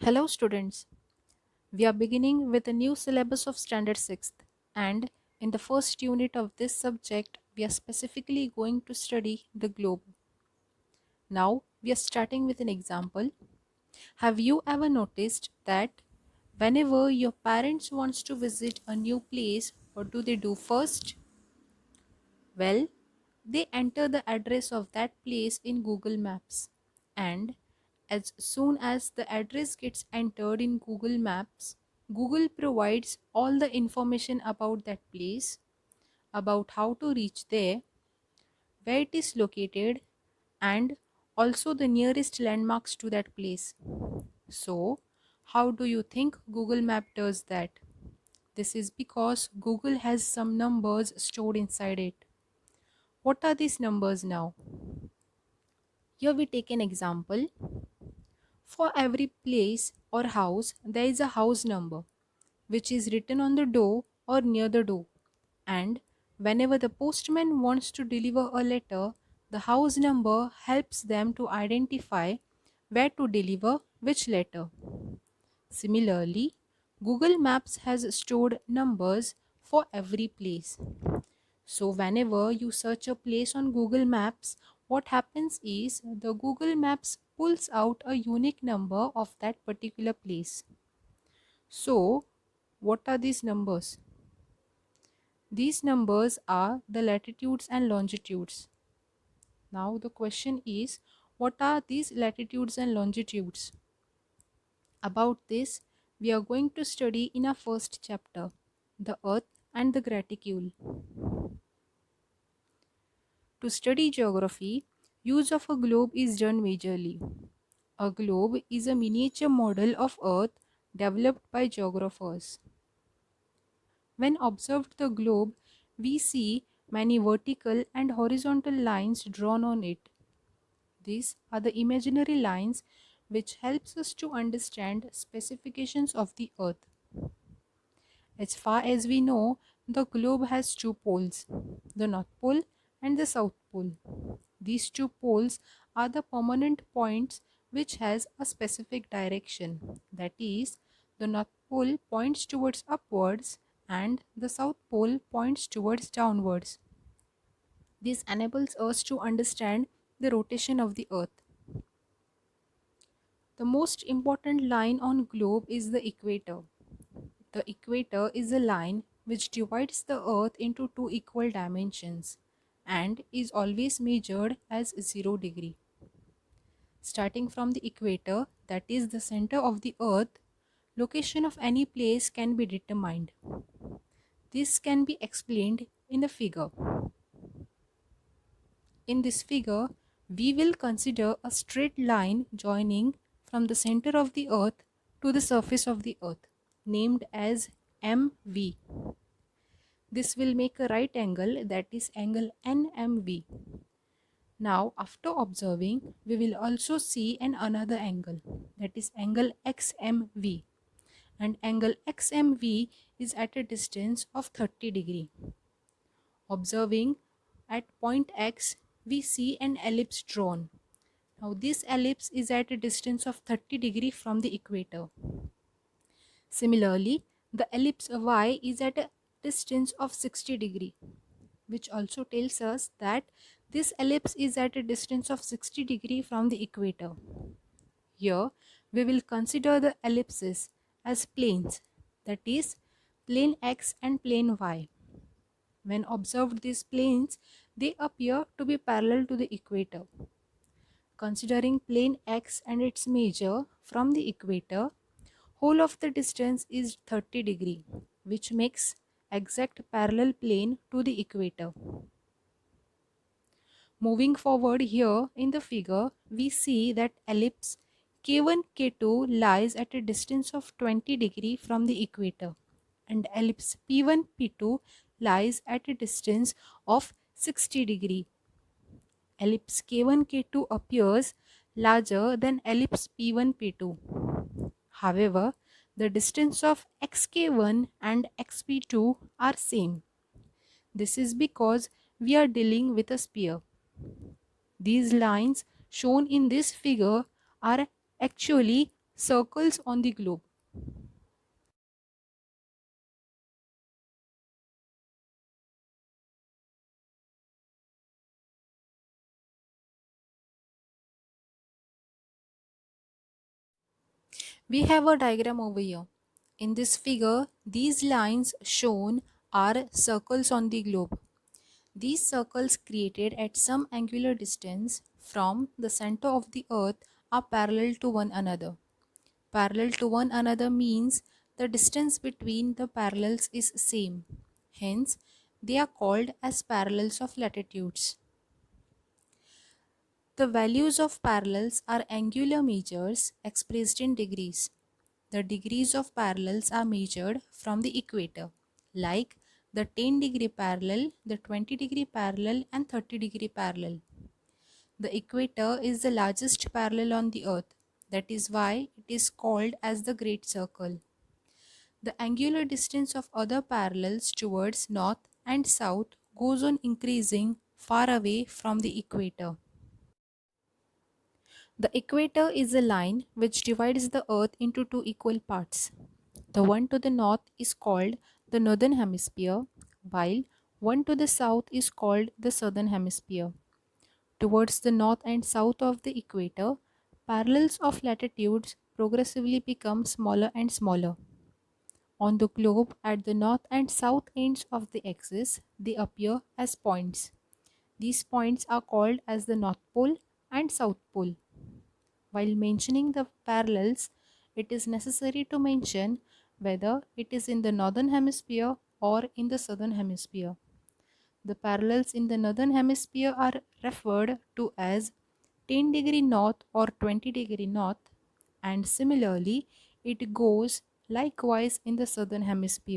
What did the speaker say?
Hello students, we are beginning with a new syllabus of Standard 6th and in the first unit of this subject we are specifically going to study the globe. Now we are starting with an example. Have you ever noticed that whenever your parents wants to visit a new place, what do they do first? Well, they enter the address of that place in Google Maps, and as soon as the address gets entered in Google Maps, Google provides all the information about that place, about how to reach there, where it is located, and also the nearest landmarks to that place. So, how do you think Google Map does that? This is because Google has some numbers stored inside it. What are these numbers now? Here we take an example. For every place or house, there is a house number which is written on the door or near the door. And whenever the postman wants to deliver a letter, the house number helps them to identify where to deliver which letter. Similarly, Google Maps has stored numbers for every place. So whenever you search a place on Google Maps, what happens is the Google Maps pulls out a unique number of that particular place. So what are these numbers? These numbers are the latitudes and longitudes. Now the question is, what are these latitudes and longitudes? About this, we are going to study in our first chapter, the Earth and the Graticule. To study geography, use of a globe is done majorly. A globe is a miniature model of Earth developed by geographers. When observed the globe, we see many vertical and horizontal lines drawn on it. These are the imaginary lines which helps us to understand specifications of the Earth. As far as we know, the globe has two poles, the North Pole and the South Pole. These two poles are the permanent points which has a specific direction. That is, the North Pole points towards upwards and the South Pole points towards downwards. This enables us to understand the rotation of the Earth. The most important line on globe is the equator. The equator is a line which divides the earth into two equal dimensions and is always measured as 0 degree. Starting from the equator, that is the center of the earth, location of any place can be determined. This can be explained in a figure. In this figure, we will consider a straight line joining from the center of the earth to the surface of the earth, named as MV. This will make a right angle, that is angle NMV. Now after observing, we will also see another angle, that is angle XMV, and angle XMV is at a distance of 30 degree. Observing at point X, we see an ellipse drawn. Now this ellipse is at a distance of 30 degree from the equator. Similarly, the ellipse Y is at a distance of 60 degree, which also tells us that this ellipse is at a distance of 60 degree from the equator. Here, we will consider the ellipses as planes, that is, plane X and plane Y. When observed these planes, they appear to be parallel to the equator. Considering plane X and its measure from the equator, whole of the distance is 30 degree, which makes exact parallel plane to the equator. Moving forward here in the figure, we see that ellipse K1 K2 lies at a distance of 20 degree from the equator and ellipse P1 P2 lies at a distance of 60 degree. Ellipse K1 K2 appears larger than ellipse P1 P2. However, the distance of xk1 and xp2 are same. This is because we are dealing with a sphere. These lines shown in this figure are actually Circles on the globe. We have a diagram over here. In this figure, these lines shown are circles on the globe. These circles created at some angular distance from the center of the earth are parallel to one another. Parallel to one another means the distance between the parallels is same. Hence, they are called as parallels of latitudes. The values of parallels are angular measures expressed in degrees. The degrees of parallels are measured from the equator, like the 10-degree parallel, the 20-degree parallel, and 30-degree parallel. The equator is the largest parallel on the earth. That is why it is called as the Great Circle. The angular distance of other parallels towards north and south goes on increasing far away from the equator. The equator is a line which divides the earth into two equal parts. The one to the north is called the northern hemisphere, while one to the south is called the southern hemisphere. Towards the north and south of the equator, parallels of latitudes progressively become smaller and smaller. On the globe, at the north and south ends of the axis, they appear as points. These points are called as the North Pole and South Pole. While mentioning the parallels, it is necessary to mention whether it is in the northern hemisphere or in the southern hemisphere. The parallels in the northern hemisphere are referred to as 10-degree north or 20-degree north, and similarly, it goes likewise in the southern hemisphere.